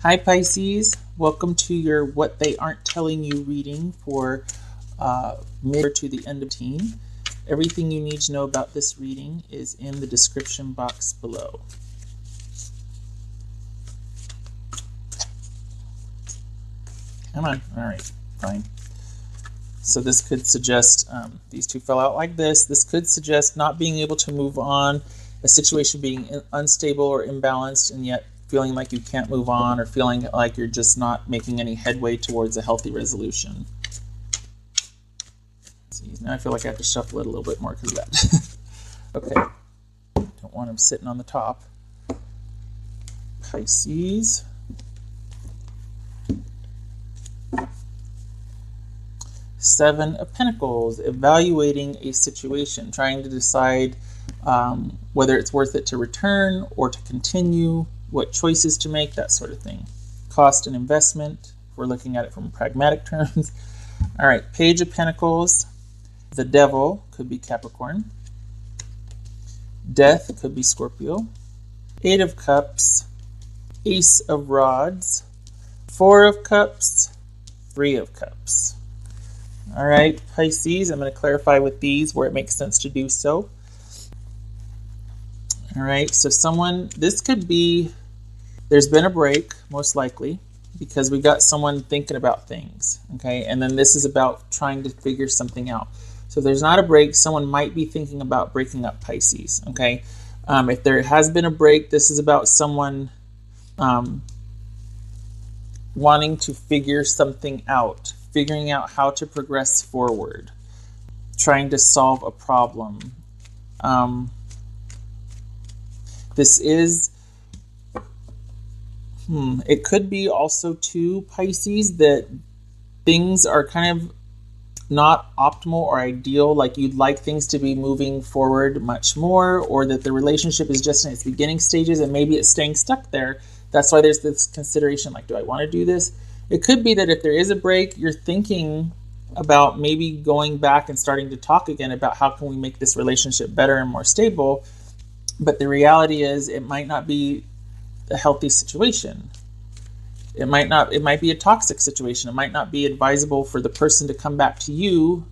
Hi Pisces, welcome to your What They Aren't Telling You reading for mid to the end of teen. Everything you need to know about this reading is in the description box below. Come on, all right, fine. So this could suggest, these two fell out like this. This could suggest not being able to move on, a situation being unstable or imbalanced, and yet feeling like you can't move on, or feeling like you're just not making any headway towards a healthy resolution. See, now I feel like I have to shuffle it a little bit more because of that. Okay, don't want them sitting on the top. Pisces. Seven of Pentacles, evaluating a situation, trying to decide whether it's worth it to return or to continue, what choices to make, that sort of thing. Cost and investment, if we're looking at it from pragmatic terms. All right, Page of Pentacles, the Devil, could be Capricorn. Death could be Scorpio. Eight of Cups, Ace of Rods, Four of Cups, Three of Cups. All right, Pisces, I'm going to clarify with these where it makes sense to do so. All right, so this could be, there's been a break, most likely, because we've got someone thinking about things, okay? And then this is about trying to figure something out. So if there's not a break, someone might be thinking about breaking up, Pisces, okay? If there has been a break, this is about someone wanting to figure something out, figuring out how to progress forward, trying to solve a problem. This is, it could be also too, Pisces, that things are kind of not optimal or ideal, like you'd like things to be moving forward much more, or that the relationship is just in its beginning stages and maybe it's staying stuck there. That's why there's this consideration, like, do I want to do this? It could be that if there is a break, you're thinking about maybe going back and starting to talk again about how can we make this relationship better and more stable. But the reality is it might not be a healthy situation. It might be a toxic situation. It might not be advisable for the person to come back to you,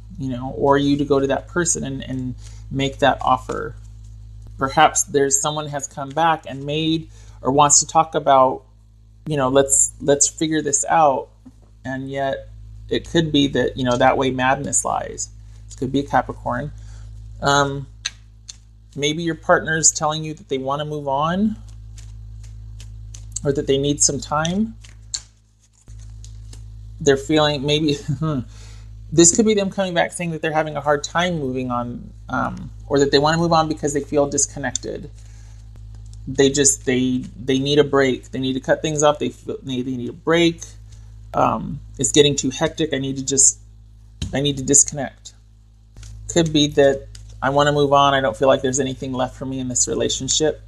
or you to go to that person and make that offer. Perhaps someone has come back and made or wants to talk about, let's figure this out. And yet it could be that, that way madness lies. This could be a Capricorn. Maybe your partner's telling you that they want to move on or that they need some time. They're feeling maybe, this could be them coming back saying that they're having a hard time moving on, or that they want to move on because they feel disconnected. They need a break. They need to cut things off. They need a break. It's getting too hectic. I need to disconnect. Could be that I want to move on. I don't feel like there's anything left for me in this relationship.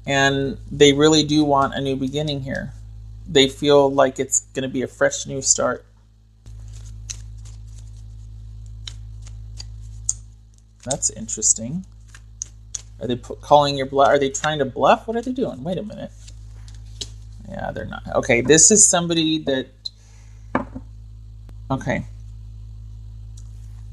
And they really do want a new beginning here. They feel like it's going to be a fresh new start. That's interesting. Are they calling your bluff? Are they trying to bluff? What are they doing? Wait a minute. Yeah, they're not. Okay, this is somebody that... Okay.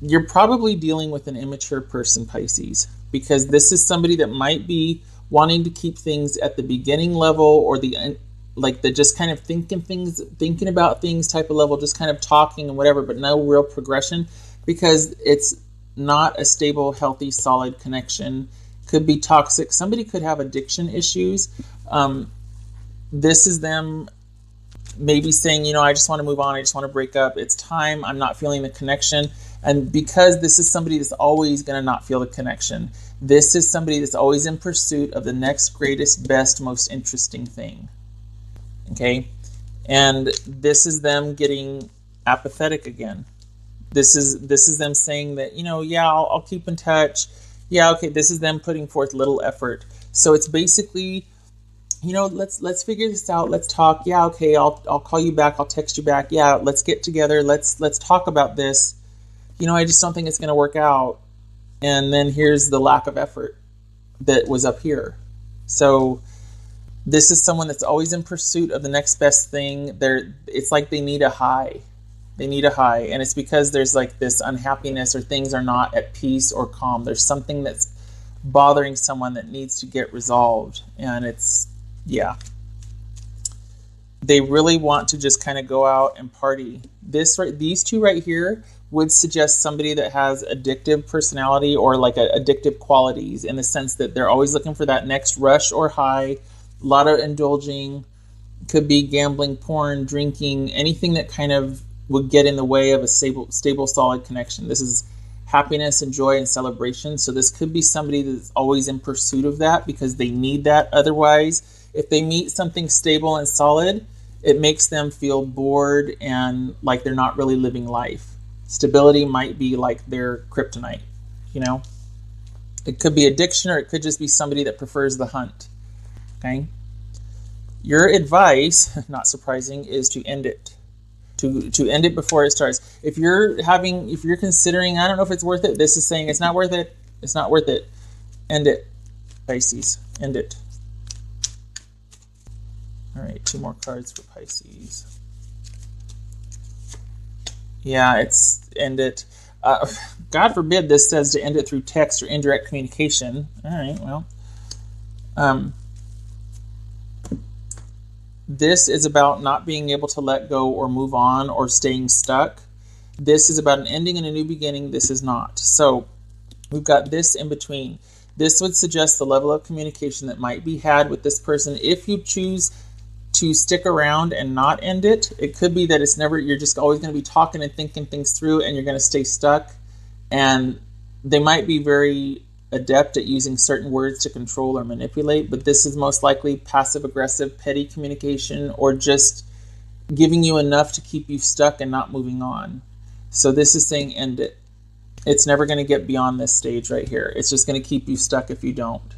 You're probably dealing with an immature person, Pisces, because this is somebody that might be wanting to keep things at the beginning level, or the just kind of thinking about things type of level, just kind of talking and whatever, but no real progression, because it's not a stable, healthy, solid connection. Could be toxic. Somebody could have addiction issues. This is them maybe saying, I just want to move on. I just want to break up. It's time. I'm not feeling the connection. And because this is somebody that's always going to not feel the connection, this is somebody that's always in pursuit of the next greatest, best, most interesting thing. Okay? And this is them getting apathetic again. This is them saying that, I'll keep in touch. Yeah, okay, this is them putting forth little effort. So it's basically, let's figure this out. Let's talk. Yeah, okay, I'll call you back. I'll text you back. Yeah, let's get together. Let's talk about this. I just don't think it's going to work out. And then here's the lack of effort that was up here. So This is someone that's always in pursuit of the next best thing. It's like they need a high. They need a high. And it's because there's like this unhappiness, or things are not at peace or calm. There's something that's bothering someone that needs to get resolved. And it's, yeah. They really want to just kind of go out and party. These two right here would suggest somebody that has addictive personality, or like addictive qualities, in the sense that they're always looking for that next rush or high. A lot of indulging. Could be gambling, porn, drinking, anything that kind of would get in the way of a stable, solid connection. This is happiness and joy and celebration. So this could be somebody that's always in pursuit of that, because they need that. Otherwise, if they meet something stable and solid, it makes them feel bored and like they're not really living life. Stability might be like their kryptonite, you know? It could be addiction, or it could just be somebody that prefers the hunt, okay? Your advice, not surprising, is to end it. To end it before it starts. If you're considering, I don't know if it's worth it, this is saying it's not worth it. It's not worth it. End it, Pisces. End it. All right, 2 more cards for Pisces. Yeah, it's end it. God forbid this says to end it through text or indirect communication. All right, well. This is about not being able to let go or move on, or staying stuck. This is about an ending and a new beginning. This is not. So we've got this in between. This would suggest the level of communication that might be had with this person. If you choose to stick around and not end it, it could be that you're just always going to be talking and thinking things through, and you're going to stay stuck. And they might be very adept at using certain words to control or manipulate, but this is most likely passive-aggressive, petty communication, or just giving you enough to keep you stuck and not moving on. So this is saying end it. It's never going to get beyond this stage right here. It's just going to keep you stuck if you don't.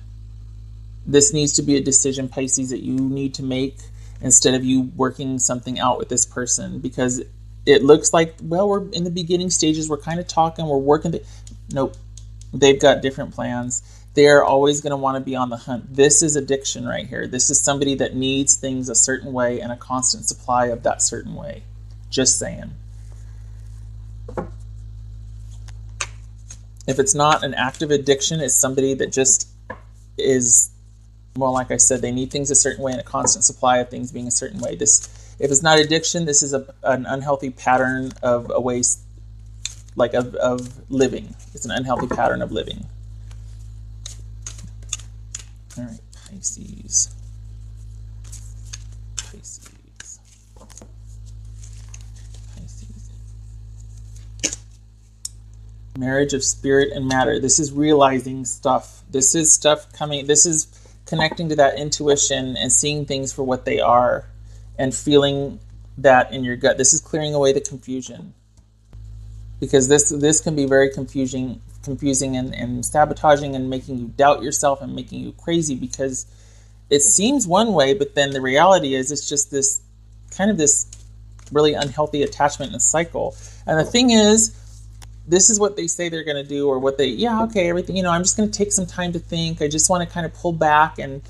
This needs to be a decision, Pisces, that you need to make instead of you working something out with this person, because it looks like, well, we're in the beginning stages, we're kind of talking, we're working. Nope. They've got different plans. They're always going to want to be on the hunt. This is addiction right here. This is somebody that needs things a certain way and a constant supply of that certain way. Just saying. If it's not an active addiction, it's somebody that just is, well, like I said, they need things a certain way and a constant supply of things being a certain way. If it's not addiction, this is an unhealthy pattern of a waste, like of living. It's an unhealthy pattern of living. All right, Pisces. Marriage of spirit and matter. This is realizing stuff. This is stuff coming. This is connecting to that intuition and seeing things for what they are and feeling that in your gut. This is clearing away the confusion. Because this can be very confusing and sabotaging and making you doubt yourself and making you crazy, because it seems one way, but then the reality is it's just this kind of this really unhealthy attachment and cycle. And the thing is, this is what they say they're going to do, or what everything, I'm just going to take some time to think. I just want to kind of pull back, and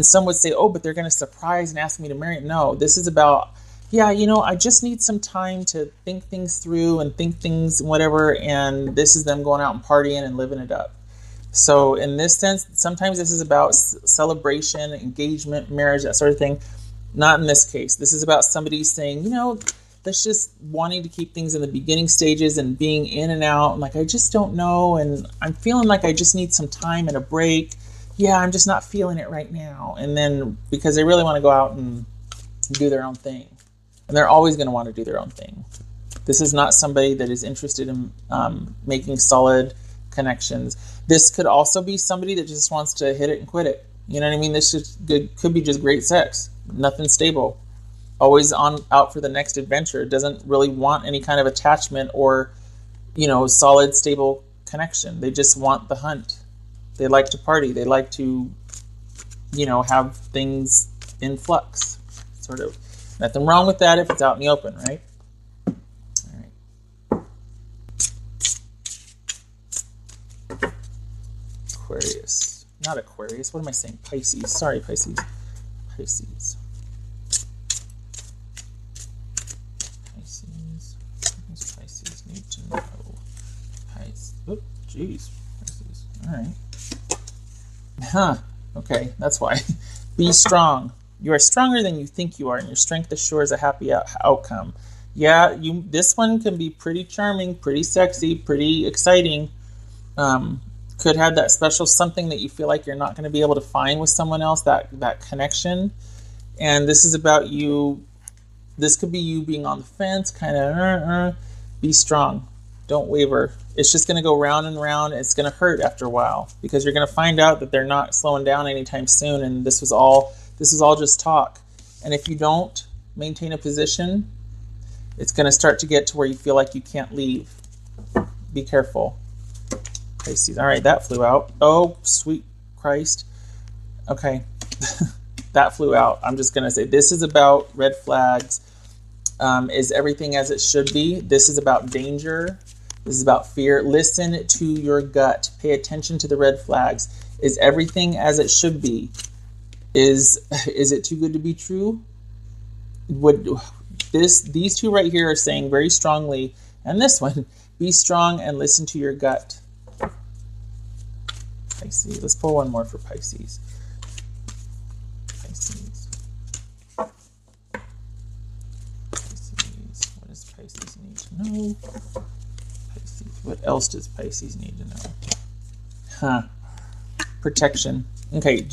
some would say, oh, but they're going to surprise and ask me to marry. No, this is about, I just need some time to think things through and think things, whatever, and this is them going out and partying and living it up. So in this sense, sometimes this is about celebration, engagement, marriage, that sort of thing. Not in this case. This is about somebody saying, that's just wanting to keep things in the beginning stages and being in and out. And like, I just don't know. And I'm feeling like I just need some time and a break. Yeah, I'm just not feeling it right now. And then because they really want to go out and do their own thing. And they're always going to want to do their own thing. This is not somebody that is interested in making solid connections. This could also be somebody that just wants to hit it and quit it. You know what I mean? This could be just great sex. Nothing stable. Always out for the next adventure. Doesn't really want any kind of attachment or, solid, stable connection. They just want the hunt. They like to party. They like to, have things in flux, sort of. Nothing wrong with that if it's out in the open, right? All right. Aquarius. Not Aquarius. What am I saying? Pisces. Sorry, Pisces. Pisces. Pisces. What does Pisces need to know? Pisces. Oh, jeez. Pisces. All right. Huh. Okay, that's why. Be strong. You are stronger than you think you are, and your strength assures a happy outcome. Yeah, this one can be pretty charming, pretty sexy, pretty exciting. Could have that special something that you feel like you're not going to be able to find with someone else, that connection. And this is about you. This could be you being on the fence, kind of, be strong. Don't waver. It's just going to go round and round. It's going to hurt after a while because you're going to find out that they're not slowing down anytime soon. And this is all just talk. And if you don't maintain a position, it's going to start to get to where you feel like you can't leave. Be careful. Pisces. All right, that flew out. Oh, sweet Christ. Okay. That flew out. I'm just going to say this is about red flags. Is everything as it should be? This is about danger. This is about fear. Listen to your gut. Pay attention to the red flags. Is everything as it should be? Is it too good to be true? These two right here are saying very strongly, and this one, be strong and listen to your gut. Pisces. Let's pull one more for Pisces. Pisces. Pisces. What does Pisces need to know? Pisces. What else does Pisces need to know? Huh. Protection. Okay,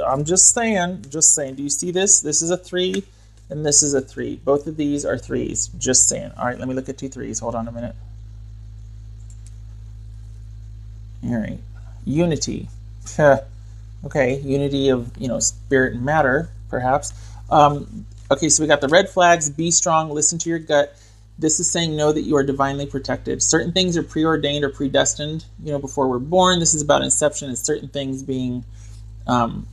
I'm just saying. Do you see this? This is a 3, and this is a 3. Both of these are 3s. Just saying. All right, let me look at 2 3s. Hold on a minute. All right. Unity. Okay, unity of, spirit and matter, perhaps. Okay, so we got the red flags. Be strong. Listen to your gut. This is saying know that you are divinely protected. Certain things are preordained or predestined, before we're born. This is about inception and certain things being, not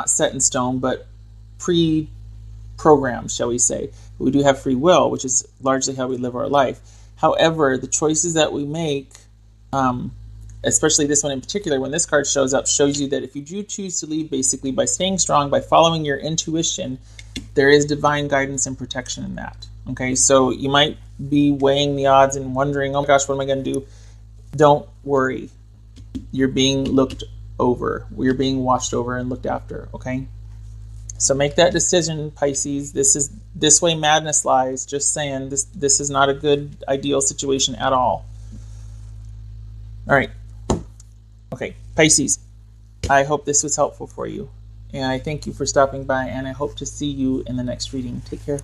set in stone, but pre-programmed, shall we say. But we do have free will, which is largely how we live our life. However, the choices that we make, especially this one in particular, when this card shows up, shows you that if you do choose to leave, basically by staying strong, by following your intuition, there is divine guidance and protection in that. Okay, so you might be weighing the odds and wondering, oh my gosh, what am I going to do? Don't worry. You're being looked over. You're being watched over and looked after, okay? So make that decision, Pisces. This way madness lies. Just saying, this is not a good, ideal situation at all. All right. Okay, Pisces, I hope this was helpful for you. And I thank you for stopping by, and I hope to see you in the next reading. Take care.